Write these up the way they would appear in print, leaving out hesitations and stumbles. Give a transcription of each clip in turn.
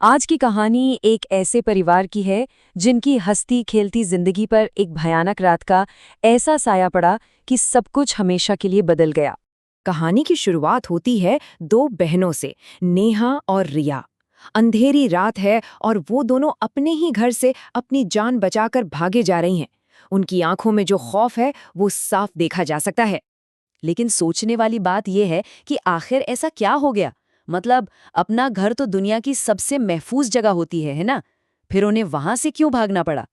आज की कहानी एक ऐसे परिवार की है जिनकी हंसती खेलती जिंदगी पर एक भयानक रात का ऐसा साया पड़ा कि सब कुछ हमेशा के लिए बदल गया। कहानी की शुरुआत होती है दो बहनों से, नेहा और रिया। अंधेरी रात है और वो दोनों अपने ही घर से अपनी जान बचाकर भागे जा रही हैं। उनकी आंखों में जो खौफ है वो साफ देखा जा सकता है। लेकिन सोचने वाली बात यह है कि आखिर ऐसा क्या हो गया। मतलब अपना घर तो दुनिया की सबसे महफूज जगह होती है ना? फिर उन्हें वहां से क्यों भागना पड़ा?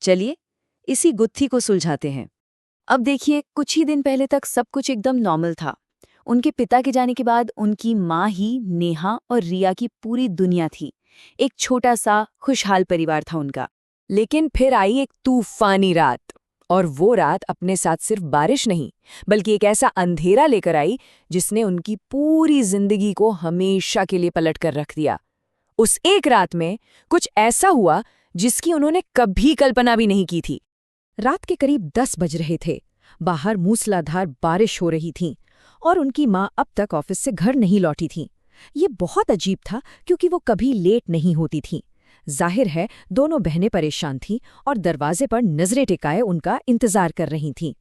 चलिए इसी गुत्थी को सुलझाते हैं। अब देखिए, कुछ ही दिन पहले तक सब कुछ एकदम नॉर्मल था। उनके पिता के जाने के बाद उनकी माँ ही नेहा और रिया की पूरी दुनिया थी। एक छोटा सा खुशहाल परिवार था उनका। लेकिन फिर आई एक तूफानी रात, और वो रात अपने साथ सिर्फ बारिश नहीं बल्कि एक ऐसा अंधेरा लेकर आई जिसने उनकी पूरी जिंदगी को हमेशा के लिए पलट कर रख दिया। उस एक रात में कुछ ऐसा हुआ जिसकी उन्होंने कभी कल्पना भी नहीं की थी। रात के करीब 10 बज रहे थे। बाहर मूसलाधार बारिश हो रही थी और उनकी माँ अब तक ऑफिस से घर नहीं लौटी थी। ये बहुत अजीब था क्योंकि वो कभी लेट नहीं होती थीं। जाहिर है दोनों बहनें परेशान थीं और दरवाजे पर नजरें टिकाए उनका इंतजार कर रही थीं।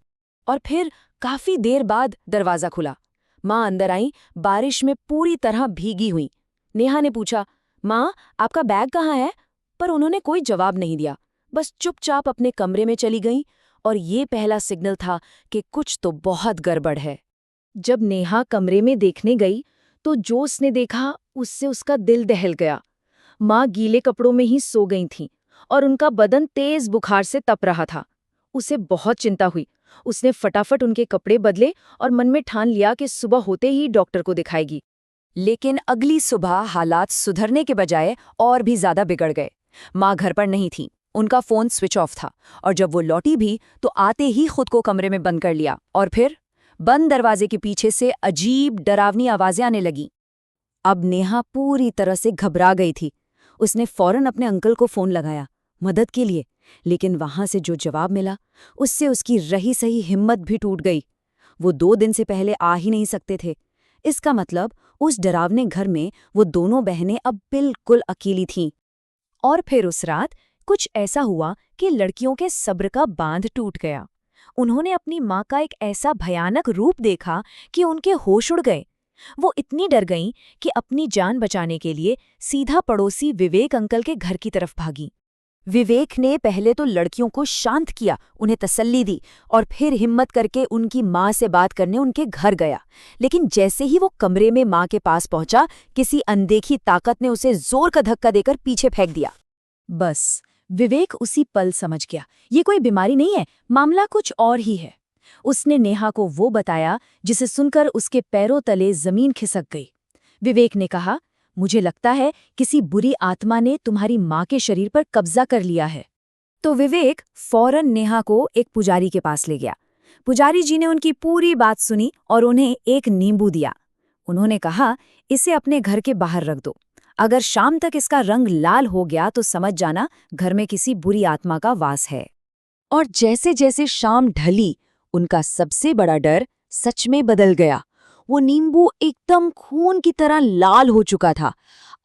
और फिर काफी देर बाद दरवाजा खुला। माँ अंदर आई, बारिश में पूरी तरह भीगी हुई। नेहा ने पूछा, माँ आपका बैग कहाँ है? पर उन्होंने कोई जवाब नहीं दिया, बस चुपचाप अपने कमरे में चली गईं। और ये पहला सिग्नल था कि कुछ तो बहुत गड़बड़ है। जब नेहा कमरे में देखने गई तो जो उसने देखा उससे उसका दिल दहल गया। माँ गीले कपड़ों में ही सो गई थीं और उनका बदन तेज बुखार से तप रहा था। उसे बहुत चिंता हुई। उसने फटाफट उनके कपड़े बदले और मन में ठान लिया कि सुबह होते ही डॉक्टर को दिखाएगी। लेकिन अगली सुबह हालात सुधरने के बजाय और भी ज्यादा बिगड़ गए। माँ घर पर नहीं थी, उनका फोन स्विच ऑफ था, और जब वो लौटी भी तो आते ही खुद को कमरे में बंद कर लिया। और फिर बंद दरवाजे के पीछे से अजीब डरावनी आवाजें आने लगीं। अब नेहा पूरी तरह से घबरा गई थी। उसने फौरन अपने अंकल को फोन लगाया मदद के लिए, लेकिन वहां से जो जवाब मिला उससे उसकी रही सही हिम्मत भी टूट गई। वो 2 दिन से पहले आ ही नहीं सकते थे। इसका मतलब उस डरावने घर में वो दोनों बहनें अब बिल्कुल अकेली थीं। और फिर उस रात कुछ ऐसा हुआ कि लड़कियों के सब्र का बांध टूट गया। उन्होंने अपनी माँ का एक ऐसा भयानक रूप देखा कि उनके होश उड़ गए। वो इतनी डर गईं कि अपनी जान बचाने के लिए सीधा पड़ोसी विवेक अंकल के घर की तरफ भागी। विवेक ने पहले तो लड़कियों को शांत किया, उन्हें तसल्ली दी, और फिर हिम्मत करके उनकी माँ से बात करने उनके घर गया। लेकिन जैसे ही वो कमरे में माँ के पास पहुंचा, किसी अनदेखी ताकत ने उसे जोर का धक्का देकर पीछे फेंक दिया। बस विवेक उसी पल समझ गया, ये कोई बीमारी नहीं है, मामला कुछ और ही है। उसने नेहा को वो बताया जिसे सुनकर उसके पैरों तले जमीन खिसक गई। विवेक ने कहा, मुझे लगता है किसी बुरी आत्मा ने तुम्हारी माँ के शरीर पर कब्जा कर लिया है। तो विवेक फौरन नेहा को एक पुजारी के पास ले गया। पुजारी जी ने उनकी पूरी बात सुनी और उन्हें एक नींबू दिया। उन्होंने कहा, इसे अपने घर के बाहर रख दो। अगर शाम तक इसका रंग लाल हो गया तो समझ जाना घर में किसी बुरी आत्मा का वास है। और जैसे जैसे शाम ढली, उनका सबसे बड़ा डर सच में बदल गया। वो नींबू एकदम खून की तरह लाल हो चुका था।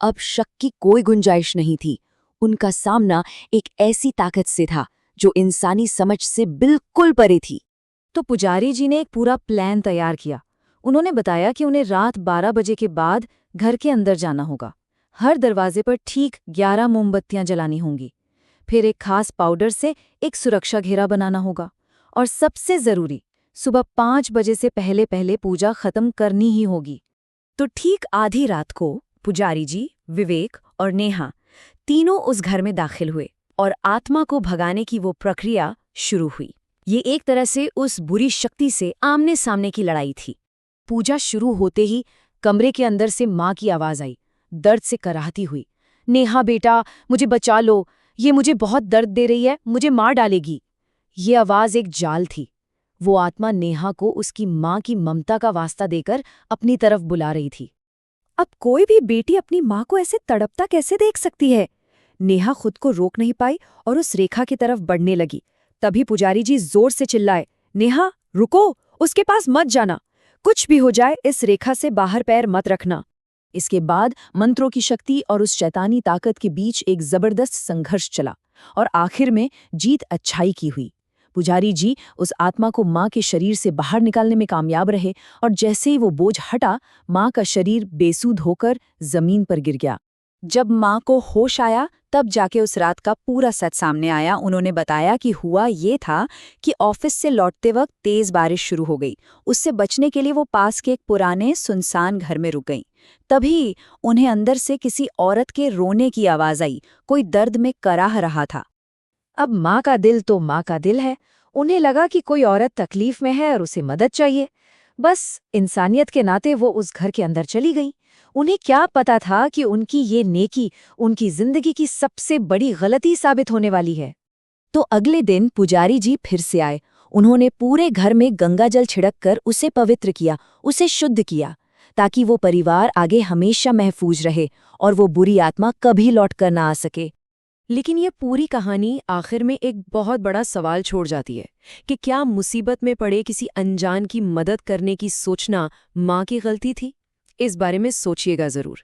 अब शक की कोई गुंजाइश नहीं थी। उनका सामना एक ऐसी ताकत से था जो इंसानी समझ से बिल्कुल परे थी। तो पुजारी जी ने एक पूरा प्लान तैयार किया। उन्होंने बताया कि उन्हें रात 12 बजे के बाद घर के अंदर जाना होगा। हर दरवाजे पर ठीक 11 मोमबत्तियां जलानी होंगी। फिर एक खास पाउडर से एक सुरक्षा घेरा बनाना होगा। और सबसे जरूरी, सुबह 5 बजे से पहले पहले पूजा खत्म करनी ही होगी। तो ठीक आधी रात को पुजारी जी, विवेक और नेहा तीनों उस घर में दाखिल हुए और आत्मा को भगाने की वो प्रक्रिया शुरू हुई। ये एक तरह से उस बुरी शक्ति से आमने सामने की लड़ाई थी। पूजा शुरू होते ही कमरे के अंदर से माँ की आवाज आई, दर्द से कराहती हुई, नेहा बेटा मुझे बचा लो, ये मुझे बहुत दर्द दे रही है, मुझे मार डालेगी। ये आवाज एक जाल थी। वो आत्मा नेहा को उसकी माँ की ममता का वास्ता देकर अपनी तरफ बुला रही थी। अब कोई भी बेटी अपनी माँ को ऐसे तड़पता कैसे देख सकती है? नेहा खुद को रोक नहीं पाई और उस रेखा की तरफ बढ़ने लगी। तभी पुजारी जी जोर से चिल्लाए, नेहा रुको, उसके पास मत जाना। कुछ भी हो जाए इस रेखा से बाहर पैर मत रखना। इसके बाद मंत्रों की शक्ति और उस शैतानी ताकत के बीच एक जबरदस्त संघर्ष चला और आखिर में जीत अच्छाई की हुई। पुजारी जी उस आत्मा को माँ के शरीर से बाहर निकालने में कामयाब रहे और जैसे ही वो बोझ हटा, माँ का शरीर बेसुध होकर जमीन पर गिर गया। जब माँ को होश आया तब जाके उस रात का पूरा सच सामने आया। उन्होंने बताया कि हुआ ये था कि ऑफिस से लौटते वक्त तेज बारिश शुरू हो गई। उससे बचने के लिए वो पास के एक पुराने सुनसान घर में रुक गईं। तभी उन्हें अंदर से किसी औरत के रोने की आवाज आई। कोई दर्द में कराह रहा था। अब माँ का दिल तो माँ का दिल है। उन्हें लगा कि कोई औरत तकलीफ में है और उसे मदद चाहिए। बस इंसानियत के नाते वो उस घर के अंदर चली गई। उन्हें क्या पता था कि उनकी ये नेकी उनकी जिंदगी की सबसे बड़ी गलती साबित होने वाली है। तो अगले दिन पुजारी जी फिर से आए। उन्होंने पूरे घर में गंगाजल छिड़ककर उसे पवित्र किया, उसे शुद्ध किया, ताकि वो परिवार आगे हमेशा महफूज रहे और वो बुरी आत्मा कभी लौट कर ना आ सके। लेकिन ये पूरी कहानी आखिर में एक बहुत बड़ा सवाल छोड़ जाती है कि क्या मुसीबत में पड़े किसी अनजान की मदद करने की सोचना माँ की गलती थी? इस बारे में सोचिएगा जरूर।